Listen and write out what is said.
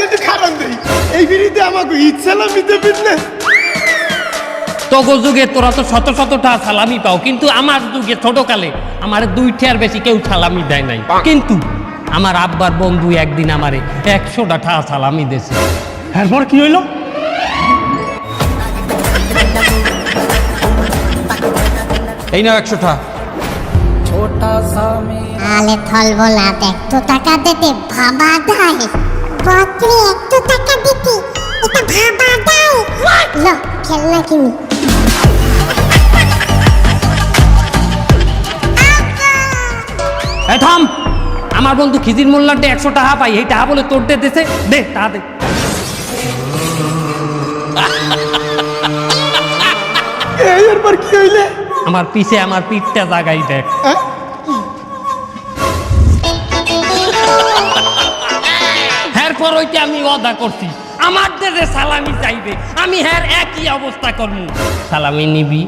একটু খারাপ দেই এই বিড়িতে আমাকে ঈদ সালামি দেবেন না? তগো যুগে তোরা তো শত শতটা সালামি পাও, কিন্তু আমার যুগে ছোটকালে আমার 2টার বেশি কেউ সালামি দেয় নাই। কিন্তু আমার আব্বার বন্ধু একদিন আমারে 100টা সালামি দিয়েছে। এরপর কি হইলো? এই নাও 100টা। আলে থলবো না, একটু টাকা দিতে ভাবা দেয়। বাপরে, একটু টাকা দিতে এটা ভাবা দেয়। লো, খেলনা কিনি। এই থাম, আমার বন্ধু খিজির মোল্লারটে 100 টাকা পাই, এই টাকা বলে তোর দিতেছে, দে টাকা দে। এরপর কি হইলে? আমার পিছে আমার পিঠটা জাগাই দেখ। এরপর ওইটা আমি ওয়াদা করছি, আমার দেশে সালামি চাইবে, আমি হ্যাঁ একই অবস্থা করবো। সালামি নিবি?